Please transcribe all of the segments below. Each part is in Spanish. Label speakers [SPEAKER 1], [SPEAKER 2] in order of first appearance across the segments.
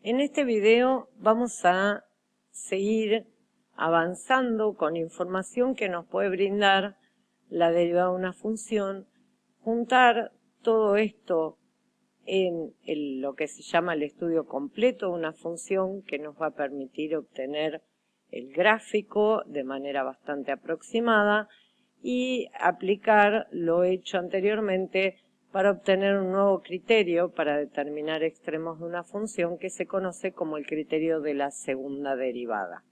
[SPEAKER 1] En este video vamos a seguir avanzando con información que nos puede brindar la derivada de una función, juntar todo esto en lo que se llama el estudio completo de una función que nos va a permitir obtener el gráfico de manera bastante aproximada y aplicar lo hecho anteriormente para obtener un nuevo criterio para determinar extremos de una función que se conoce como el criterio de la segunda derivada.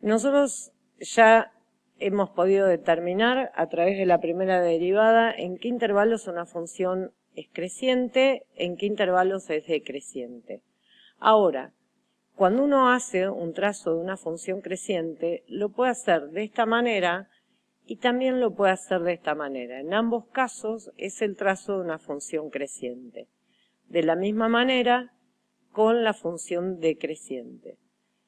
[SPEAKER 1] Nosotros ya hemos podido determinar a través de la primera derivada en qué intervalos una función es creciente, en qué intervalos es decreciente. Ahora, cuando uno hace un trazo de una función creciente, lo puede hacer de esta manera y también lo puede hacer de esta manera. En ambos casos es el trazo de una función creciente. De la misma manera con la función decreciente.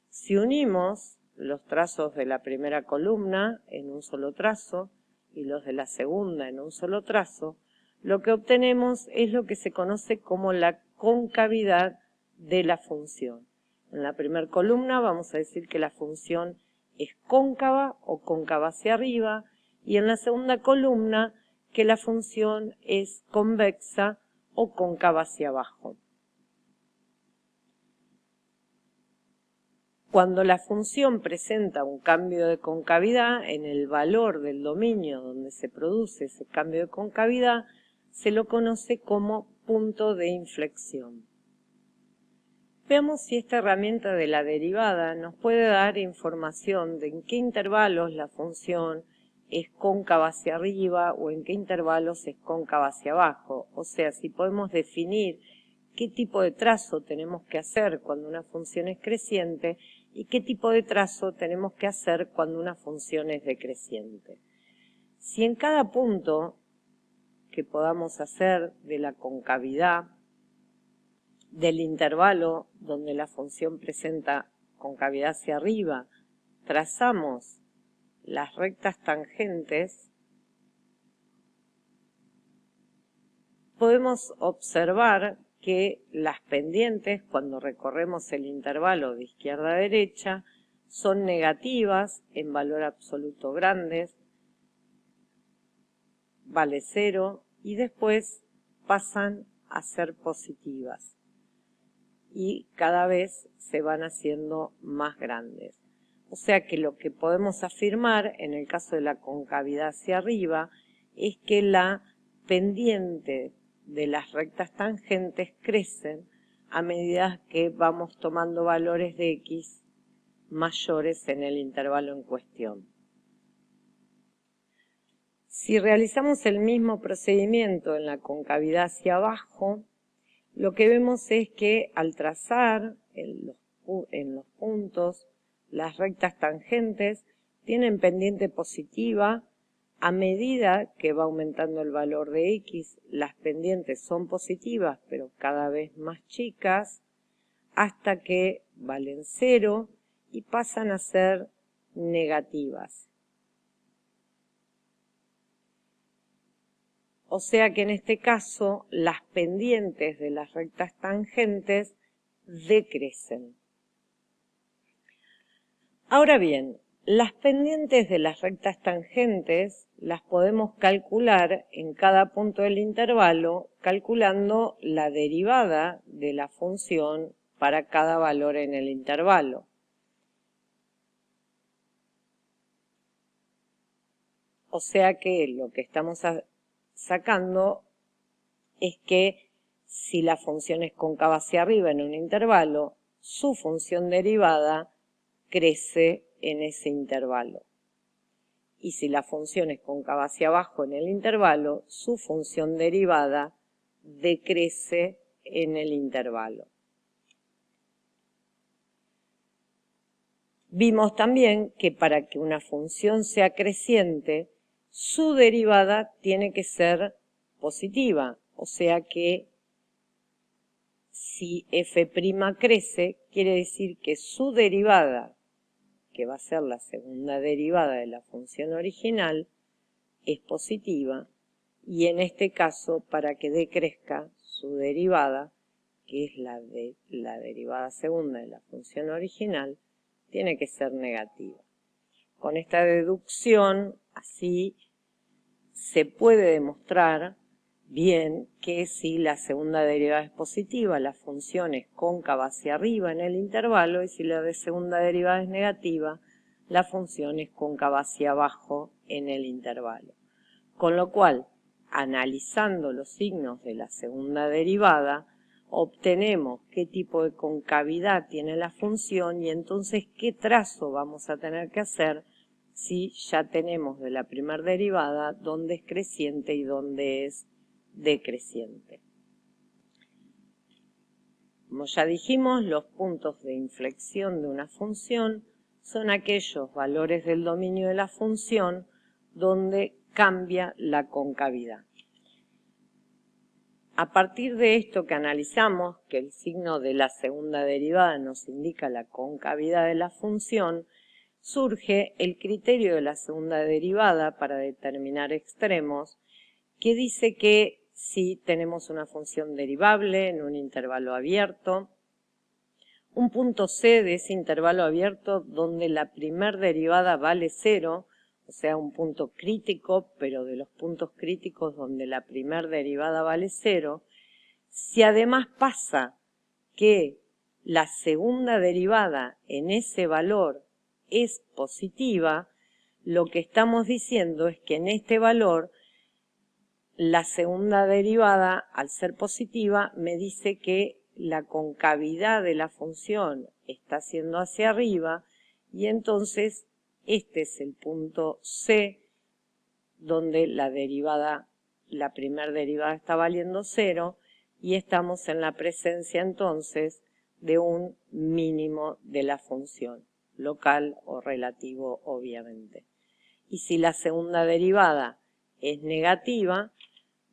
[SPEAKER 1] Si unimos los trazos de la primera columna en un solo trazo y los de la segunda en un solo trazo, lo que obtenemos es lo que se conoce como la concavidad de la función. En la primera columna vamos a decir que la función es cóncava o cóncava hacia arriba, y en la segunda columna que la función es convexa o cóncava hacia abajo. Cuando la función presenta un cambio de concavidad en el valor del dominio donde se produce ese cambio de concavidad, se lo conoce como punto de inflexión. Veamos si esta herramienta de la derivada nos puede dar información de en qué intervalos la función es cóncava hacia arriba o en qué intervalos es cóncava hacia abajo. O sea, si podemos definir qué tipo de trazo tenemos que hacer cuando una función es creciente y qué tipo de trazo tenemos que hacer cuando una función es decreciente. Si en cada punto que podamos hacer de la concavidad del intervalo donde la función presenta concavidad hacia arriba, trazamos las rectas tangentes, podemos observar que las pendientes, cuando recorremos el intervalo de izquierda a derecha, son negativas en valor absoluto grandes, vale 0, y después pasan a ser positivas. Y cada vez se van haciendo más grandes. O sea que lo que podemos afirmar en el caso de la concavidad hacia arriba es que la pendiente de las rectas tangentes crecen a medida que vamos tomando valores de x mayores en el intervalo en cuestión. Si realizamos el mismo procedimiento en la concavidad hacia abajo, lo que vemos es que al trazar en los puntos las rectas tangentes tienen pendiente positiva. A medida que va aumentando el valor de x, las pendientes son positivas, pero cada vez más chicas, hasta que valen 0 y pasan a ser negativas. O sea que en este caso las pendientes de las rectas tangentes decrecen. Ahora bien, las pendientes de las rectas tangentes las podemos calcular en cada punto del intervalo calculando la derivada de la función para cada valor en el intervalo. O sea que lo que estamos sacando es que si la función es cóncava hacia arriba en un intervalo, su función derivada crece en ese intervalo. Y si la función es cóncava hacia abajo en el intervalo, su función derivada decrece en el intervalo. Vimos también que para que una función sea creciente, su derivada tiene que ser positiva, o sea que si f' crece, quiere decir que su derivada, que va a ser la segunda derivada de la función original, es positiva, y en este caso, para que decrezca su derivada, que es la derivada segunda de la función original, tiene que ser negativa. Con esta deducción, así se puede demostrar bien que si la segunda derivada es positiva, la función es cóncava hacia arriba en el intervalo, y si la segunda derivada es negativa, la función es cóncava hacia abajo en el intervalo. Con lo cual, analizando los signos de la segunda derivada, obtenemos qué tipo de concavidad tiene la función y entonces qué trazo vamos a tener que hacer si ya tenemos de la primera derivada dónde es creciente y dónde es decreciente. Como ya dijimos, los puntos de inflexión de una función son aquellos valores del dominio de la función donde cambia la concavidad. A partir de esto que analizamos, que el signo de la segunda derivada nos indica la concavidad de la función, surge el criterio de la segunda derivada para determinar extremos, que dice que si tenemos una función derivable en un intervalo abierto, un punto C de ese intervalo abierto donde la primer derivada vale 0, o sea, un punto crítico, pero de los puntos críticos donde la primer derivada vale 0, si además pasa que la segunda derivada en ese valor es positiva, lo que estamos diciendo es que en este valor la segunda derivada, al ser positiva, me dice que la concavidad de la función está siendo hacia arriba y entonces este es el punto C donde la primera derivada está valiendo 0 y estamos en la presencia entonces de un mínimo de la función, local o relativo obviamente. Y si la segunda derivada es negativa,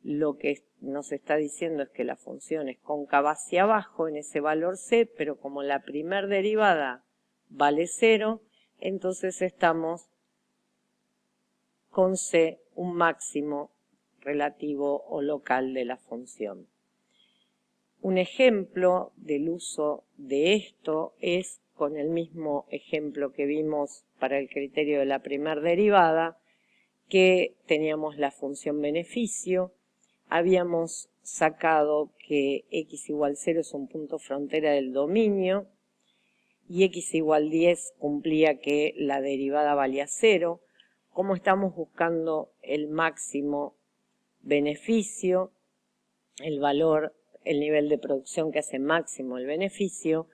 [SPEAKER 1] lo que nos está diciendo es que la función es cóncava hacia abajo en ese valor C, pero como la primera derivada vale 0, entonces estamos con C un máximo relativo o local de la función. Un ejemplo del uso de esto es con el mismo ejemplo que vimos para el criterio de la primera derivada, que teníamos la función beneficio, habíamos sacado que x igual 0 es un punto frontera del dominio y x igual 10 cumplía que la derivada valía 0. Como estamos buscando el máximo beneficio, el valor, el nivel de producción que hace máximo el beneficio,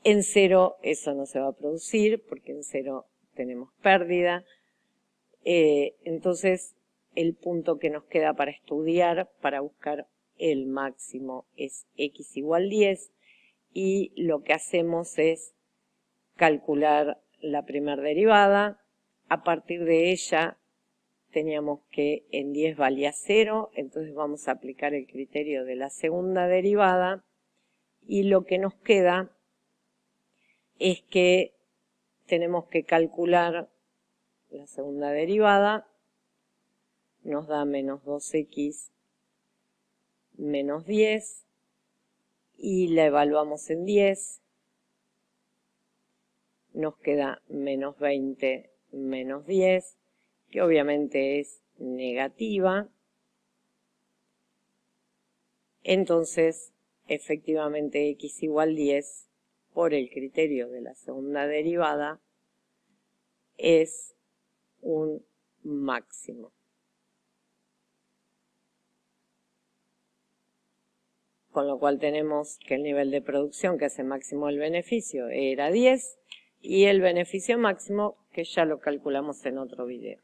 [SPEAKER 1] en 0 eso no se va a producir porque en 0 tenemos pérdida. Entonces el punto que nos queda para estudiar, para buscar el máximo, es x igual 10 y lo que hacemos es calcular la primera derivada. A partir de ella teníamos que en 10 valía 0, entonces vamos a aplicar el criterio de la segunda derivada y lo que nos queda es que tenemos que calcular la segunda derivada, nos da menos 2x menos 10 y la evaluamos en 10, nos queda menos 20 menos 10, que obviamente es negativa. Entonces, efectivamente x igual 10, por el criterio de la segunda derivada, es un máximo. Con lo cual tenemos que el nivel de producción que hace máximo el beneficio era 10 y el beneficio máximo que ya lo calculamos en otro video.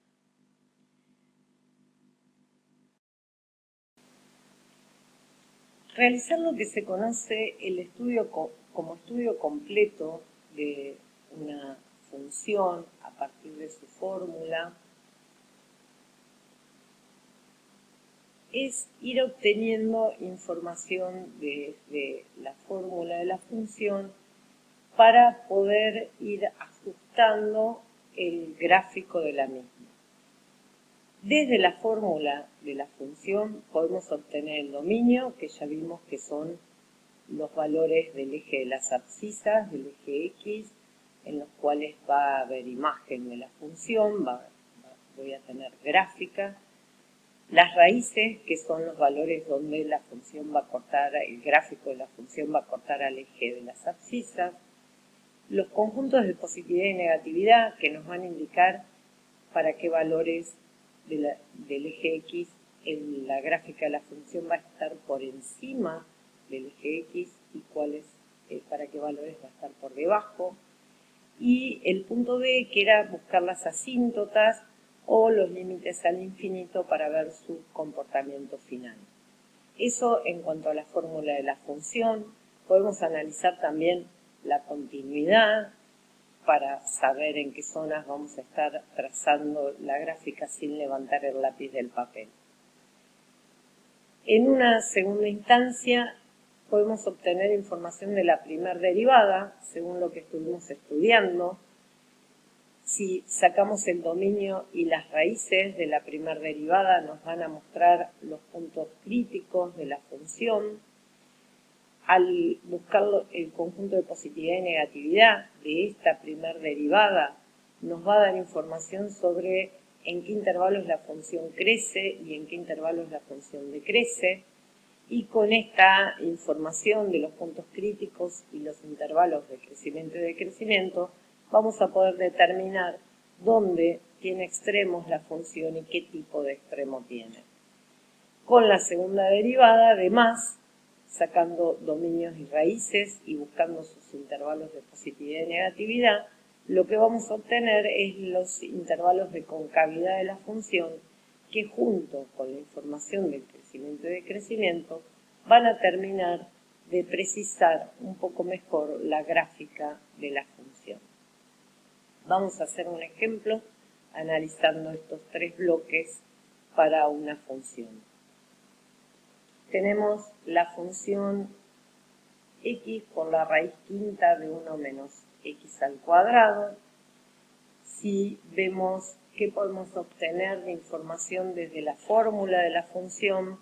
[SPEAKER 1] Realizar lo que se conoce el estudio como estudio completo de una función a partir de su fórmula es ir obteniendo información desde la fórmula de la función para poder ir ajustando el gráfico de la misma. Desde la fórmula de la función podemos obtener el dominio, que ya vimos que son los valores del eje de las abscisas, del eje X, en los cuales va a haber imagen de la función, voy a tener gráfica. Las raíces, que son los valores donde la función va a cortar, el gráfico de la función va a cortar al eje de las abscisas. Los conjuntos de positividad y negatividad, que nos van a indicar para qué valores del eje X en la gráfica de la función va a estar por encima del eje X y para qué valores va a estar por debajo. Y el punto B, que era buscar las asíntotas o los límites al infinito para ver su comportamiento final. Eso en cuanto a la fórmula de la función. Podemos analizar también la continuidad para saber en qué zonas vamos a estar trazando la gráfica sin levantar el lápiz del papel. En una segunda instancia podemos obtener información de la primer derivada, según lo que estuvimos estudiando. Si sacamos el dominio y las raíces de la primer derivada, nos van a mostrar los puntos críticos de la función. Al buscar el conjunto de positividad y negatividad de esta primer derivada, nos va a dar información sobre en qué intervalos la función crece y en qué intervalos la función decrece. Y con esta información de los puntos críticos y los intervalos de crecimiento y decrecimiento, vamos a poder determinar dónde tiene extremos la función y qué tipo de extremo tiene. Con la segunda derivada, además, sacando dominios y raíces y buscando sus intervalos de positividad y negatividad, lo que vamos a obtener es los intervalos de concavidad de la función que junto con la información del crecimiento y decrecimiento van a terminar de precisar un poco mejor la gráfica de la función. Vamos a hacer un ejemplo analizando estos tres bloques para una función. Tenemos la función x por la raíz quinta de 1 menos x al cuadrado. Si vemos qué podemos obtener de información desde la fórmula de la función,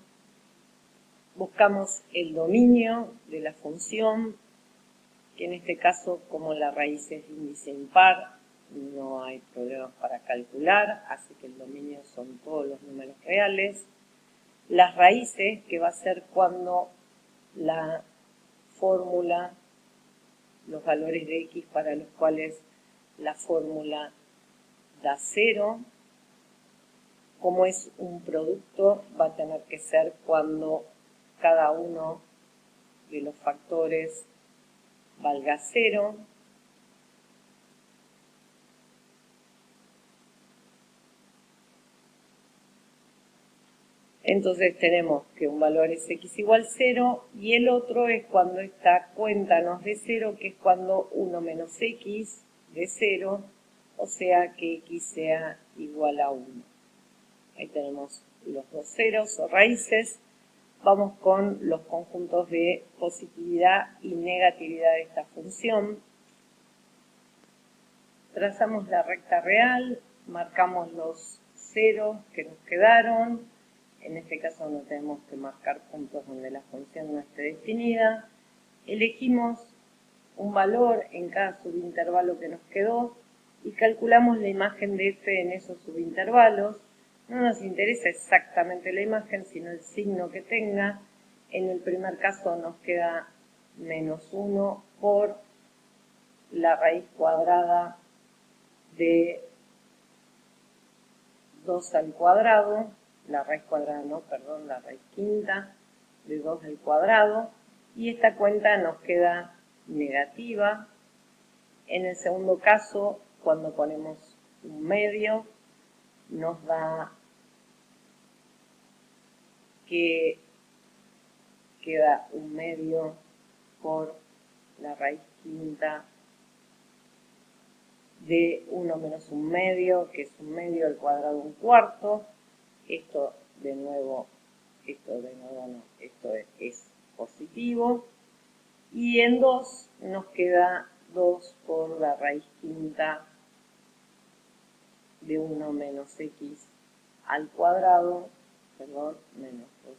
[SPEAKER 1] buscamos el dominio de la función, que en este caso, como la raíz es de índice impar, no hay problemas para calcular, así que el dominio son todos los números reales. Las raíces, que va a ser cuando la fórmula, los valores de x para los cuales la fórmula da 0, como es un producto, va a tener que ser cuando cada uno de los factores valga 0. Entonces tenemos que un valor es x igual 0 y el otro es cuando esta cuenta nos dé 0, que es cuando 1 menos x de 0, o sea que x sea igual a 1. Ahí tenemos los dos ceros o raíces. Vamos con los conjuntos de positividad y negatividad de esta función. Trazamos la recta real, marcamos los ceros que nos quedaron. En este caso no tenemos que marcar puntos donde la función no esté definida. Elegimos un valor en cada subintervalo que nos quedó y calculamos la imagen de f en esos subintervalos. No nos interesa exactamente la imagen, sino el signo que tenga. En el primer caso nos queda menos 1 por la raíz cuadrada de 2 al cuadrado. La raíz cuadrada no, perdón, la raíz quinta de 2 al cuadrado. Y esta cuenta nos queda negativa. En el segundo caso, cuando ponemos un medio, nos da que queda un medio por la raíz quinta de 1 menos un medio, que es un medio al cuadrado un cuarto. Esto de nuevo no, esto es positivo. Y en 2 nos queda 2 por la raíz quinta de 1 menos x al cuadrado, menos 2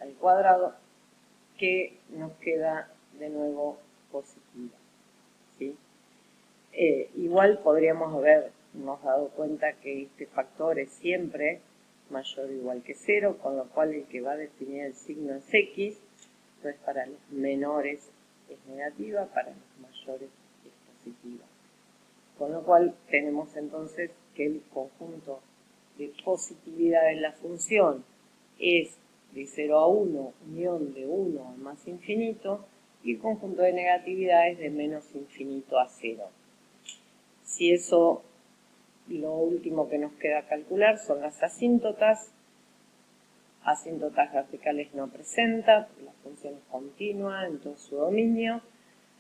[SPEAKER 1] al cuadrado, que nos queda de nuevo positiva, ¿sí? Igual podríamos habernos dado cuenta que este factor es siempre mayor o igual que 0, con lo cual el que va a definir el signo es X. Entonces para los menores es negativa, para los mayores es positiva. Con lo cual tenemos entonces que el conjunto de positividad en la función es de 0 a 1, unión de 1 a más infinito, y el conjunto de negatividad es de menos infinito a 0. Si eso, lo último que nos queda calcular son las asíntotas. Asíntotas verticales no presenta, la función es continua en todo su dominio,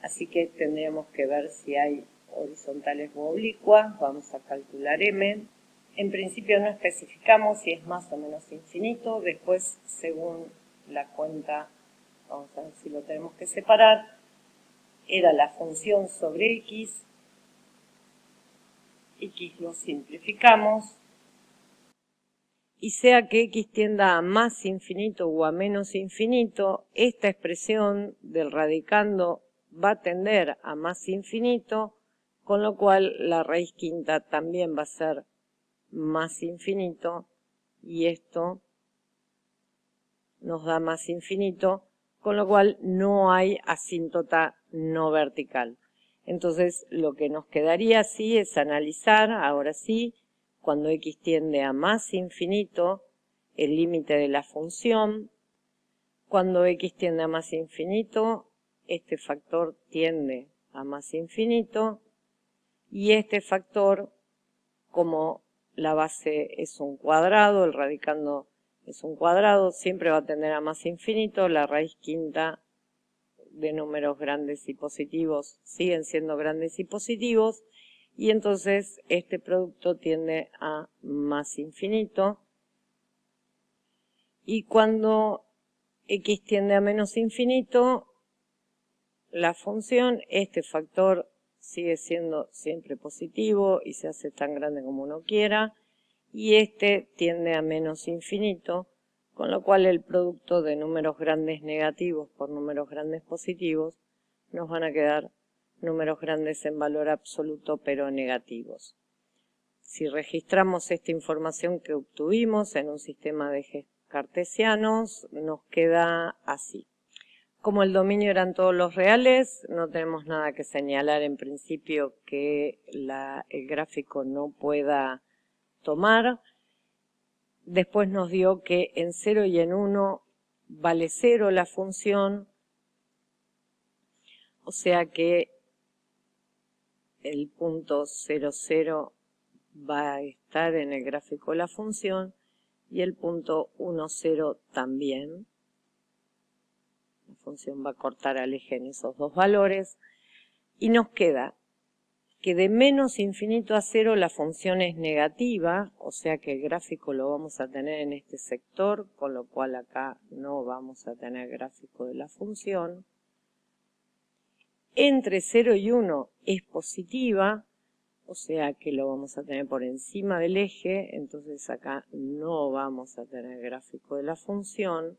[SPEAKER 1] así que tendremos que ver si hay horizontales u oblicuas. Vamos a calcular m. En principio no especificamos si es más o menos infinito, después según la cuenta, vamos a ver si lo tenemos que separar, era la función sobre x lo simplificamos, y sea que x tienda a más infinito o a menos infinito, esta expresión del radicando va a tender a más infinito, con lo cual la raíz quinta también va a ser más infinito, y esto nos da más infinito, con lo cual no hay asíntota no vertical. Entonces lo que nos quedaría así es analizar, ahora sí, cuando x tiende a más infinito, el límite de la función. Cuando x tiende a más infinito, este factor tiende a más infinito, y este factor, como la base es un cuadrado, el radicando es un cuadrado, siempre va a tender a más infinito. La raíz quinta de números grandes y positivos siguen siendo grandes y positivos, y entonces este producto tiende a más infinito. Y cuando x tiende a menos infinito, la función, este factor sigue siendo siempre positivo y se hace tan grande como uno quiera, y este tiende a menos infinito, con lo cual el producto de números grandes negativos por números grandes positivos nos van a quedar números grandes en valor absoluto pero negativos. Si registramos esta información que obtuvimos en un sistema de ejes cartesianos, nos queda así. Como el dominio eran todos los reales, no tenemos nada que señalar en principio que el gráfico no pueda tomar. Después nos dio que en 0 y en 1 vale 0 la función, o sea que el punto 0, 0 va a estar en el gráfico de la función, y el punto 1, 0 también. La función va a cortar al eje en esos dos valores, y nos queda que de menos infinito a 0 la función es negativa, o sea que el gráfico lo vamos a tener en este sector, con lo cual acá no vamos a tener gráfico de la función. Entre 0 y 1 es positiva, o sea que lo vamos a tener por encima del eje, entonces acá no vamos a tener gráfico de la función.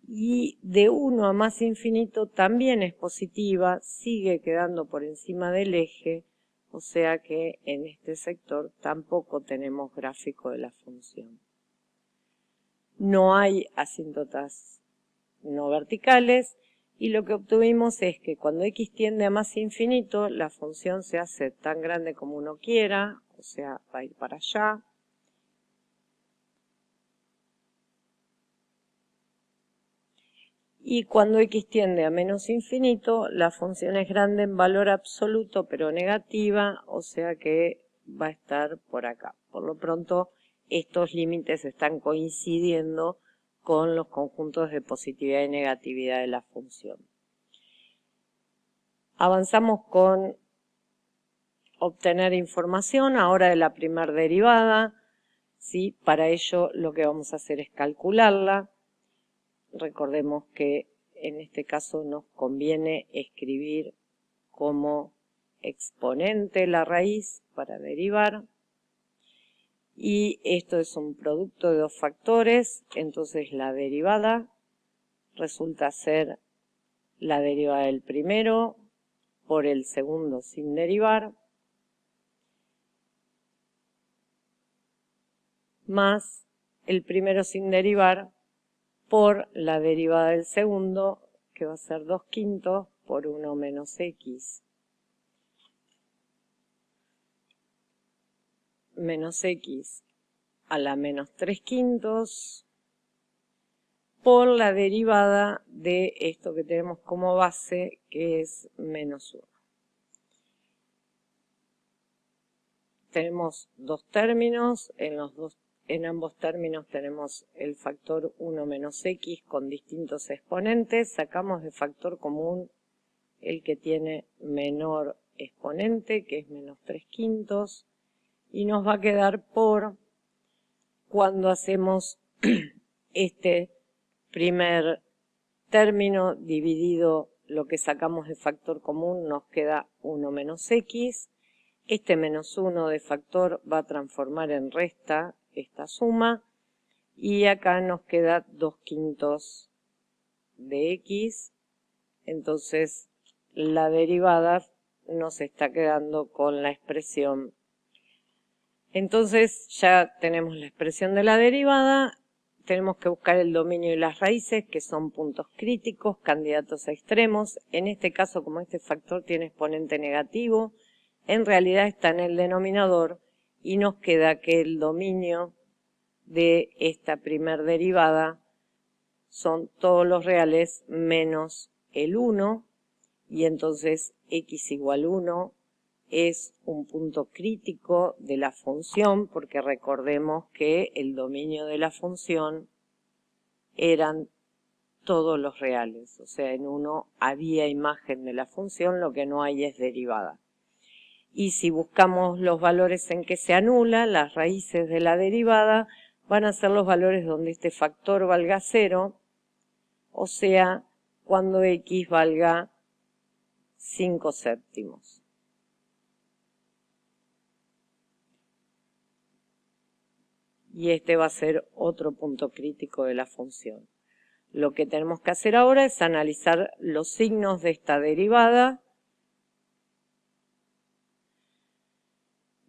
[SPEAKER 1] Y de 1 a más infinito también es positiva, sigue quedando por encima del eje, o sea que en este sector tampoco tenemos gráfico de la función. No hay asíntotas no verticales, y lo que obtuvimos es que cuando x tiende a más infinito, la función se hace tan grande como uno quiera, o sea, va a ir para allá. Y cuando x tiende a menos infinito, la función es grande en valor absoluto, pero negativa, o sea que va a estar por acá. Por lo pronto, estos límites están coincidiendo con los conjuntos de positividad y negatividad de la función. Avanzamos con obtener información ahora de la primera derivada, ¿sí? Para ello lo que vamos a hacer es calcularla. Recordemos que en este caso nos conviene escribir como exponente la raíz para derivar. y esto es un producto de dos factores, entonces la derivada resulta ser la derivada del primero por el segundo sin derivar, más el primero sin derivar por la derivada del segundo, que va a ser 2/5 por 1 menos x menos x a la menos 3/5 por la derivada de esto que tenemos como base, que es menos 1. Tenemos dos términos, en ambos términos tenemos el factor 1 menos x con distintos exponentes, sacamos de factor común el que tiene menor exponente, que es menos 3/5, y nos va a quedar por, cuando hacemos este primer término dividido lo que sacamos de factor común, nos queda 1 menos x. Este menos 1 de factor va a transformar en resta esta suma. Y acá nos queda 2/5 de x. Entonces la derivada nos está quedando con la expresión. Entonces ya tenemos la expresión de la derivada. Tenemos que buscar el dominio y las raíces, que son puntos críticos, candidatos a extremos. En este caso, como este factor tiene exponente negativo, en realidad está en el denominador y nos queda que el dominio de esta primer derivada son todos los reales menos el 1, y entonces x igual 1 es un punto crítico de la función, porque recordemos que el dominio de la función eran todos los reales, o sea, en 1 había imagen de la función, lo que no hay es derivada. Y si buscamos los valores en que se anula, las raíces de la derivada van a ser los valores donde este factor valga 0, o sea, cuando x valga 5/7. Y este va a ser otro punto crítico de la función. Lo que tenemos que hacer ahora es analizar los signos de esta derivada,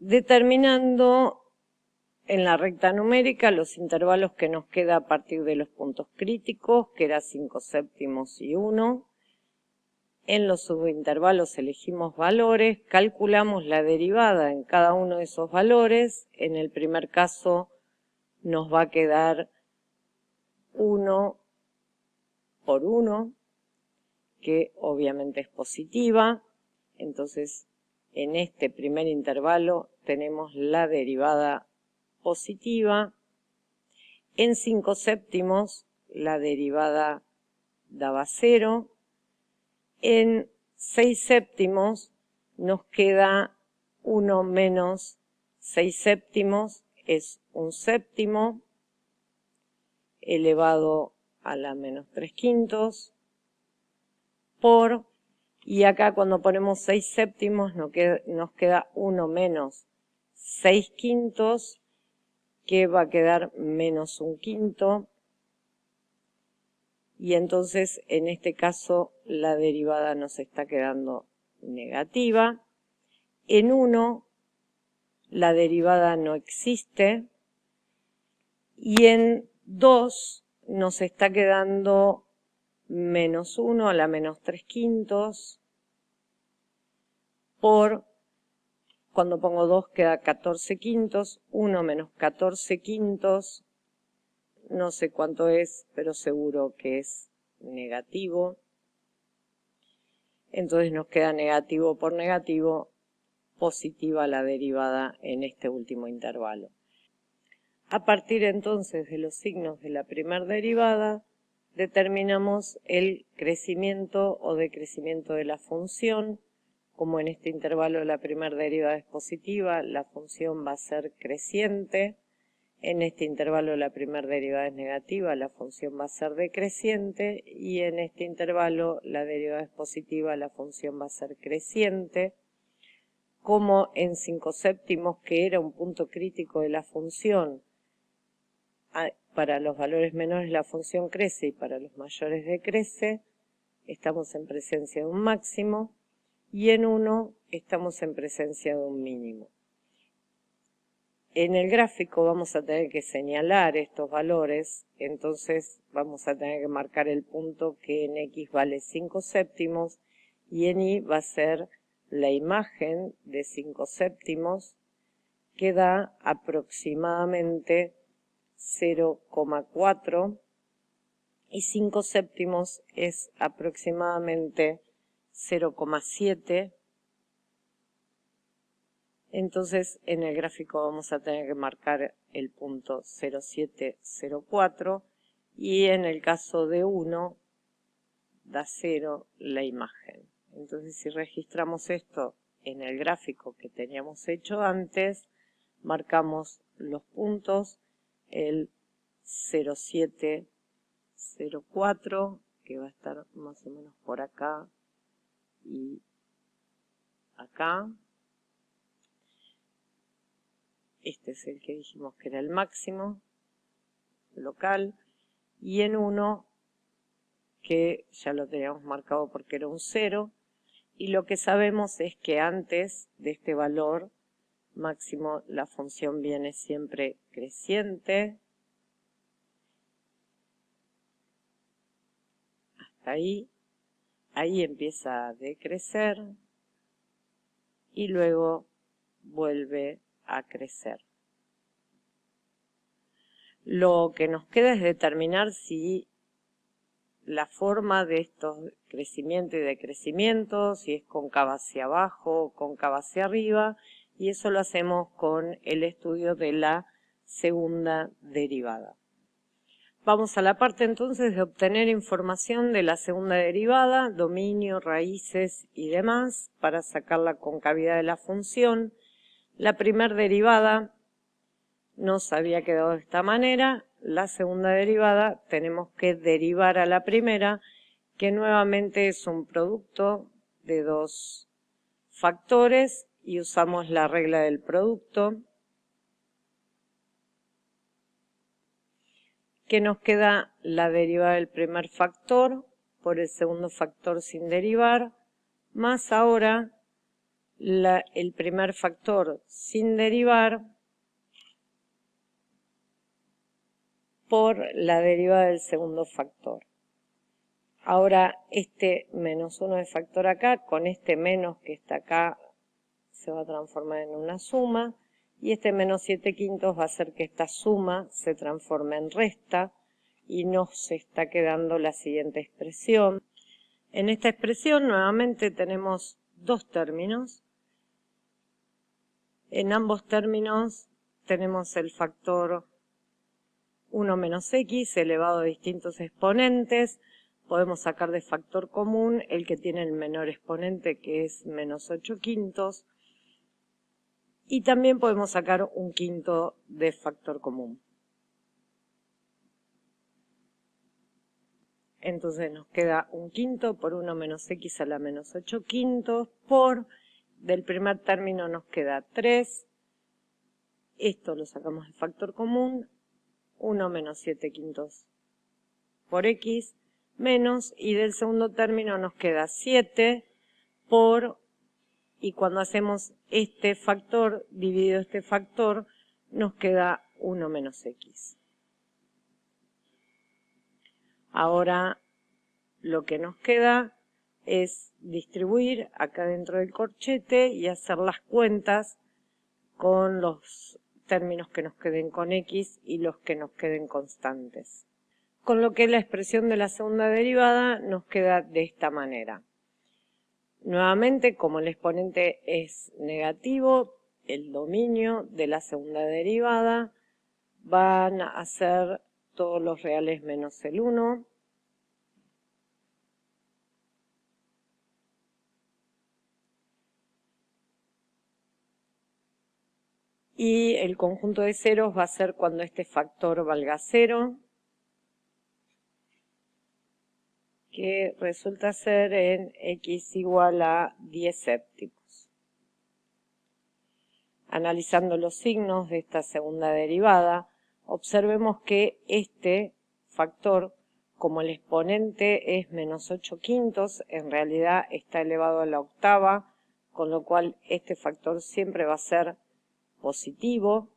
[SPEAKER 1] determinando en la recta numérica los intervalos que nos queda a partir de los puntos críticos, que era 5/7 y 1. En los subintervalos elegimos valores, calculamos la derivada en cada uno de esos valores. En el primer caso nos va a quedar 1 por 1, que obviamente es positiva. Entonces, en este primer intervalo tenemos la derivada positiva. En 5/7 la derivada daba 0. En 6/7 nos queda 1 menos 6/7, es 1/7 elevado a la menos 3/5 por, y acá cuando ponemos 6/7 nos queda 1 menos 6/5, que va a quedar menos 1/5, y entonces en este caso la derivada nos está quedando negativa. En 1 la derivada no existe, y en 2 nos está quedando menos 1 a la menos 3/5 por, cuando pongo 2 queda 14/5, 1 menos 14/5, no sé cuánto es, pero seguro que es negativo. Entonces nos queda negativo por negativo, positiva la derivada en este último intervalo. A partir entonces de los signos de la primera derivada, determinamos el crecimiento o decrecimiento de la función. Como en este intervalo la primera derivada es positiva, la función va a ser creciente. En este intervalo la primera derivada es negativa, la función va a ser decreciente. Y en este intervalo la derivada es positiva, la función va a ser creciente. como en 5 séptimos, que era un punto crítico de la función, para los valores menores la función crece y para los mayores decrece, estamos en presencia de un máximo, y en 1 estamos en presencia de un mínimo. En el gráfico vamos a tener que señalar estos valores, entonces vamos a tener que marcar el punto que en X vale 5 séptimos y en Y va a ser la imagen de 5 séptimos que da aproximadamente 0,4 y 5 séptimos es aproximadamente 0,7. Entonces en el gráfico vamos a tener que marcar el punto 0,704 y en el caso de 1 da 0 la imagen. Entonces si registramos esto en el gráfico que teníamos hecho antes, marcamos los puntos, el 0,704 que va a estar más o menos por acá y acá. Este es el que dijimos que era el máximo local. Y en 1, que ya lo teníamos marcado porque era un 0. Y lo que sabemos es que antes de este valor máximo la función viene siempre creciente. Hasta ahí. Ahí empieza a decrecer. Y luego vuelve a crecer. Lo que nos queda es determinar si la forma de estos crecimiento y decrecimiento, si es cóncava hacia abajo o cóncava hacia arriba, y eso lo hacemos con el estudio de la segunda derivada. Vamos a la parte entonces de obtener información de la segunda derivada, dominio, raíces y demás, para sacar la concavidad de la función. La primera derivada nos había quedado de esta manera. La segunda derivada tenemos que derivar a la primera, que nuevamente es un producto de 2 factores y usamos la regla del producto, que nos queda la derivada del primer factor por el segundo factor sin derivar, más ahora el primer factor sin derivar por la derivada del segundo factor. Ahora este menos 1 de factor acá, con este menos que está acá, se va a transformar en una suma, y este menos 7 quintos va a hacer que esta suma se transforme en resta, y nos está quedando la siguiente expresión. En esta expresión nuevamente tenemos 2 términos. En ambos términos tenemos el factor 1 menos x elevado a distintos exponentes. Podemos sacar de factor común el que tiene el menor exponente, que es menos 8 quintos. Y también podemos sacar un quinto de factor común. Entonces nos queda un quinto por 1 menos x a la menos 8 quintos por, del primer término nos queda 3. Esto lo sacamos de factor común. 1 menos 7 quintos por x, menos, y del segundo término nos queda 7 por, y cuando hacemos este factor dividido este factor, nos queda 1 menos x. Ahora lo que nos queda es distribuir acá dentro del corchete y hacer las cuentas con los términos que nos queden con x y los que nos queden constantes. Con lo que la expresión de la segunda derivada nos queda de esta manera. Nuevamente, como el exponente es negativo, el dominio de la segunda derivada van a ser todos los reales menos el 1. Y el conjunto de ceros va a ser cuando este factor valga 0, que resulta ser en x igual a 10 séptimos. Analizando los signos de esta segunda derivada, observemos que este factor, como el exponente es menos 8/5, en realidad está elevado a la octava, con lo cual este factor siempre va a ser positivo.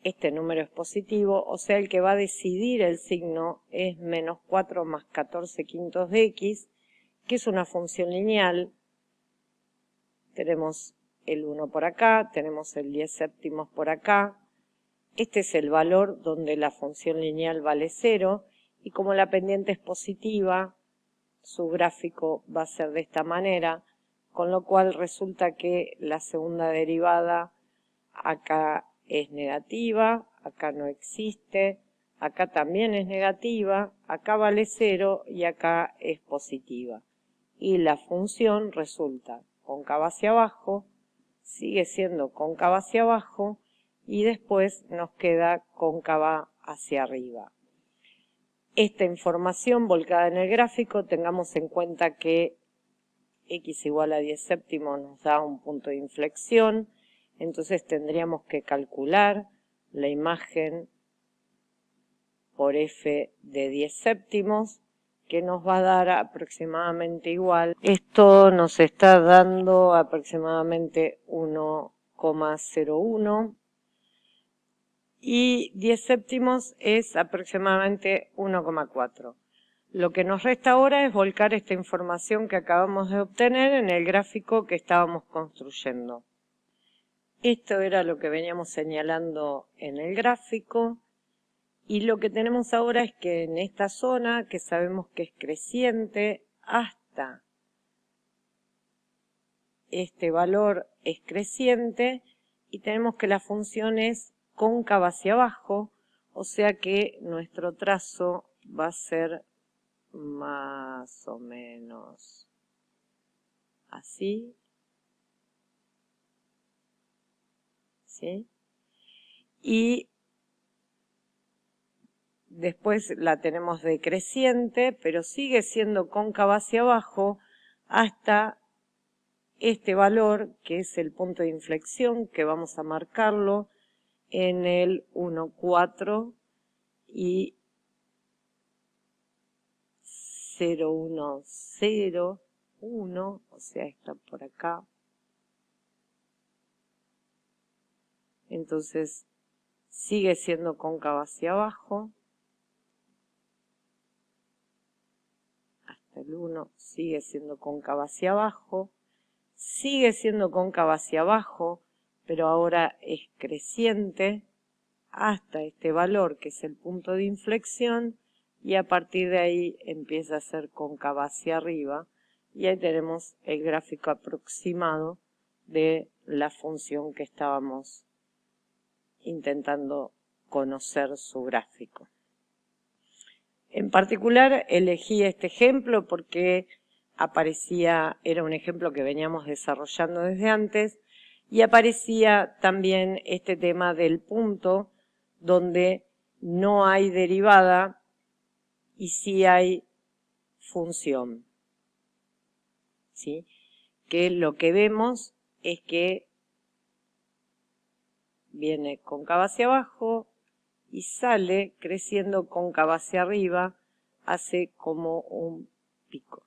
[SPEAKER 1] Este número es positivo, o sea, el que va a decidir el signo es menos 4 más 14/5 de x, que es una función lineal. Tenemos el 1 por acá, tenemos el 10/7 por acá. Este es el valor donde la función lineal vale 0, y como la pendiente es positiva, su gráfico va a ser de esta manera, con lo cual resulta que la segunda derivada acá es negativa, acá no existe, acá también es negativa, acá vale 0 y acá es positiva. Y la función resulta cóncava hacia abajo, sigue siendo cóncava hacia abajo y después nos queda cóncava hacia arriba. Esta información volcada en el gráfico, tengamos en cuenta que x igual a 10/7 nos da un punto de inflexión, entonces tendríamos que calcular la imagen por f de 10/7, que nos va a dar aproximadamente igual. Esto nos está dando aproximadamente 1,01 y 10/7 es aproximadamente 1,4. Lo que nos resta ahora es volcar esta información que acabamos de obtener en el gráfico que estábamos construyendo. Esto era lo que veníamos señalando en el gráfico. Y lo que tenemos ahora es que en esta zona, que sabemos que es creciente, hasta este valor es creciente, y tenemos que la función es cóncava hacia abajo, o sea que nuestro trazo va a ser más o menos así, ¿sí? Y después la tenemos decreciente, pero sigue siendo cóncava hacia abajo hasta este valor, que es el punto de inflexión, que vamos a marcarlo en el 1,4 y 0,101, o sea, está por acá. Entonces, sigue siendo cóncava hacia abajo. Hasta el 1 sigue siendo cóncava hacia abajo. Sigue siendo cóncava hacia abajo, pero ahora es creciente hasta este valor, que es el punto de inflexión, y a partir de ahí empieza a ser cóncava hacia arriba, y ahí tenemos el gráfico aproximado de la función que estábamos intentando conocer su gráfico. En particular elegí este ejemplo porque era un ejemplo que veníamos desarrollando desde antes, y aparecía también este tema del punto donde no hay derivada y sí hay función, ¿sí? Que lo que vemos es que viene cóncava hacia abajo y sale creciendo cóncava hacia arriba, hace como un pico.